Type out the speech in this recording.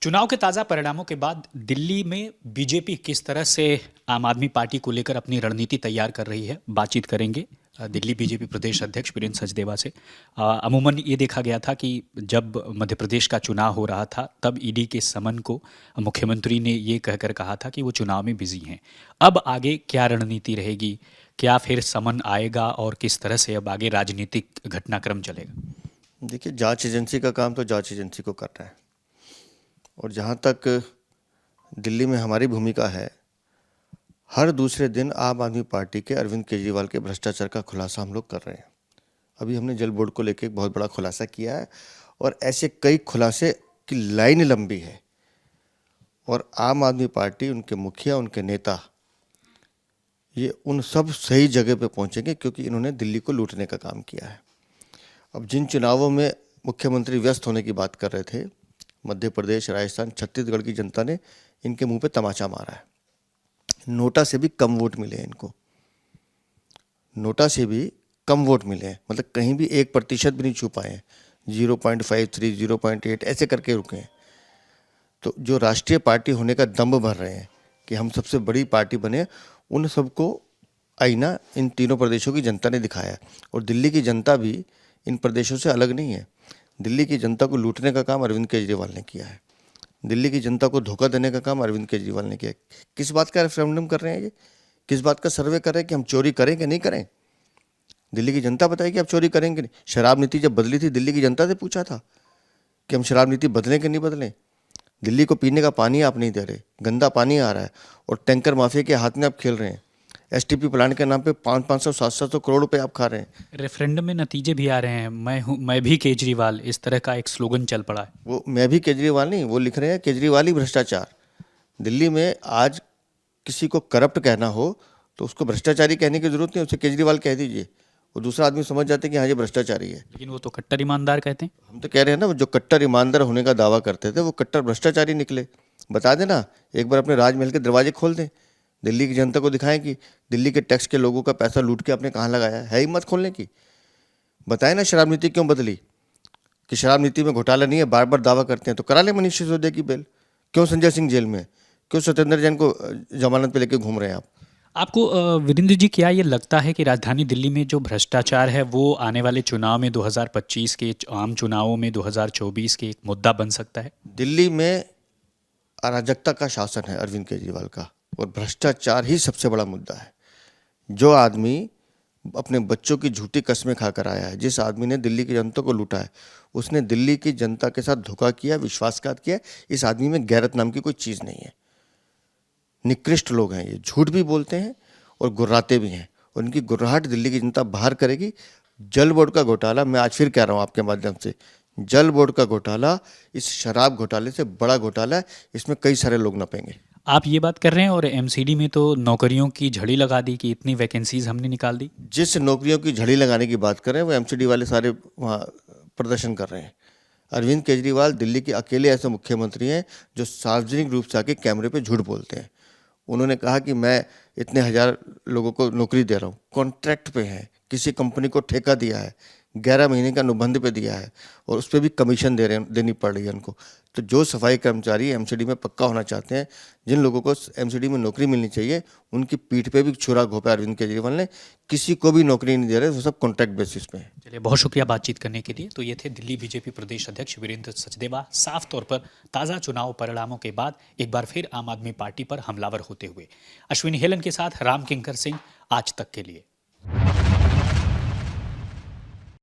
चुनाव के ताज़ा परिणामों के बाद दिल्ली में बीजेपी किस तरह से आम आदमी पार्टी को लेकर अपनी रणनीति तैयार कर रही है, बातचीत करेंगे दिल्ली बीजेपी प्रदेश अध्यक्ष वीरेंद्र सचदेवा से। अमूमन ये देखा गया था कि जब मध्य प्रदेश का चुनाव हो रहा था तब ईडी के समन को मुख्यमंत्री ने ये कहकर कहा था कि वो चुनाव में बिजी हैं। अब आगे क्या रणनीति रहेगी, क्या फिर समन आएगा और किस तरह से अब आगे राजनीतिक घटनाक्रम चलेगा? देखिए, जांच एजेंसी का काम तो जांच एजेंसी को करना है। और जहाँ तक दिल्ली में हमारी भूमिका है, हर दूसरे दिन आम आदमी पार्टी के अरविंद केजरीवाल के भ्रष्टाचार का खुलासा हम लोग कर रहे हैं। अभी हमने जल बोर्ड को लेकर एक बहुत बड़ा खुलासा किया है और ऐसे कई खुलासे की लाइन लंबी है। और आम आदमी पार्टी, उनके मुखिया, उनके नेता, ये उन सब सही जगह पे पहुंचेंगे क्योंकि इन्होंने दिल्ली को लूटने का काम किया है। अब जिन चुनावों में मुख्यमंत्री व्यस्त होने की बात कर रहे थे, मध्य प्रदेश, राजस्थान, छत्तीसगढ़ की जनता ने इनके मुंह पे तमाचा मारा है। नोटा से भी कम वोट मिले हैं इनको, नोटा से भी कम वोट मिले हैं, मतलब कहीं भी 1% भी नहीं छू पाए हैं। 0.53, 0.8 ऐसे करके रुके हैं। तो जो राष्ट्रीय पार्टी होने का दम्भ भर रहे हैं कि हम सबसे बड़ी पार्टी बने, उन सबको आईना इन तीनों प्रदेशों की जनता ने दिखाया है। और दिल्ली की जनता भी इन प्रदेशों से अलग नहीं है। दिल्ली की जनता को लूटने का काम अरविंद केजरीवाल ने किया है। दिल्ली की जनता को धोखा देने का काम अरविंद केजरीवाल ने किया है। किस बात का रेफरेंडम कर रहे हैं ये? किस बात का सर्वे कर रहे हैं कि हम चोरी करें कि नहीं करें? दिल्ली की जनता बताएगी आप चोरी करेंगे नहीं। शराब नीति जब बदली थी, दिल्ली की जनता से पूछा था कि हम शराब नीति बदलें कि नहीं बदलें? दिल्ली को पीने का पानी आप नहीं दे रहे, गंदा पानी आ रहा है और टैंकर माफिया के हाथ में आप खेल रहे हैं। एसटीपी प्लांट के नाम पे 500, 700 करोड़ रुपए आप खा रहे हैं। रेफरेंडम में नतीजे भी आ रहे हैं, मैं भी केजरीवाल, इस तरह का एक स्लोगन चल पड़ा है। वो मैं भी केजरीवाल नहीं, वो लिख रहे हैं केजरीवाल ही भ्रष्टाचार। दिल्ली में आज किसी को करप्ट कहना हो तो उसको भ्रष्टाचारी कहने की जरूरत नहीं, उसे केजरीवाल कह दीजिए, वो दूसरा आदमी समझ जाते हैं कि हाँ ये भ्रष्टाचारी है। लेकिन वो तो कट्टर ईमानदार कहते हैं। हम तो कह रहे हैं ना, जो कट्टर ईमानदार होने का दावा करते थे वो कट्टर भ्रष्टाचारी निकले। बता देना, एक बार अपने राजमहल के दरवाजे खोल दें, दिल्ली की जनता को दिखाएं कि दिल्ली के टैक्स के लोगों का पैसा लूट के आपने कहाँ लगाया है हिम्मत खोलने की। बताए ना शराब नीति क्यों बदली, कि शराब नीति में घोटाला नहीं है, बार बार दावा करते हैं। तो करा ले मनीष सिसोदिया की बेल। क्यों संजय सिंह जेल में, क्यों सत्येंद्र जैन को जमानत पे लेके घूम रहे हैं आप? आपको वीरेंद्र जी, क्या ये लगता है कि राजधानी दिल्ली में जो भ्रष्टाचार है वो आने वाले चुनाव में 2025 के आम चुनावों में 2024 के एक मुद्दा बन सकता है? दिल्ली में अराजकता का शासन है अरविंद केजरीवाल का, और भ्रष्टाचार ही सबसे बड़ा मुद्दा है। जो आदमी अपने बच्चों की झूठी कस्में खाकर आया है, जिस आदमी ने दिल्ली की जनता को लूटा है, उसने दिल्ली की जनता के साथ धोखा किया, विश्वासघात किया। इस आदमी में गैरत नाम की कोई चीज़ नहीं है। निकृष्ट लोग हैं ये, झूठ भी बोलते हैं और गुर्राते भी हैं, और इनकी गुर्राहट दिल्ली की जनता बाहर करेगी। जल बोर्ड का घोटाला, मैं आज फिर कह रहा हूँ आपके माध्यम से, जल बोर्ड का घोटाला इस शराब घोटाले से बड़ा घोटाला है। इसमें कई सारे लोग नपेंगे। आप ये बात कर रहे हैं, और एमसीडी में तो नौकरियों की झड़ी लगा दी कि इतनी वैकेंसीज हमने निकाल दी। जिस नौकरियों की झड़ी लगाने की बात कर रहे हैं वो एमसीडी वाले सारे वहाँ प्रदर्शन कर रहे हैं। अरविंद केजरीवाल दिल्ली के अकेले ऐसे मुख्यमंत्री हैं जो सार्वजनिक रूप से आके कैमरे पे झूठ बोलते हैं। उन्होंने कहा कि मैं इतने हजार लोगों को नौकरी दे रहा हूँ, कॉन्ट्रैक्ट पे है, किसी कंपनी को ठेका दिया है, 11 महीने का अनुबंध पे दिया है, और उस पर भी कमीशन देनी पड़ रही है उनको। तो जो सफाई कर्मचारी एमसीडी में पक्का होना चाहते हैं, जिन लोगों को एमसीडी में नौकरी मिलनी चाहिए, उनकी पीठ पे भी छुरा घोंपा अरविंद केजरीवाल ने। किसी को भी नौकरी नहीं दे रहे, वो सब कॉन्ट्रैक्ट बेसिस पे है। चलिए, बहुत शुक्रिया बातचीत करने के लिए। तो ये थे दिल्ली बीजेपी प्रदेश अध्यक्ष वीरेंद्र सचदेवा, साफ तौर पर ताज़ा चुनाव परिणामों के बाद एक बार फिर आम आदमी पार्टी पर हमलावर होते हुए। अश्विनी हेलन के साथ राम किंकर सिंह, आज तक के लिए।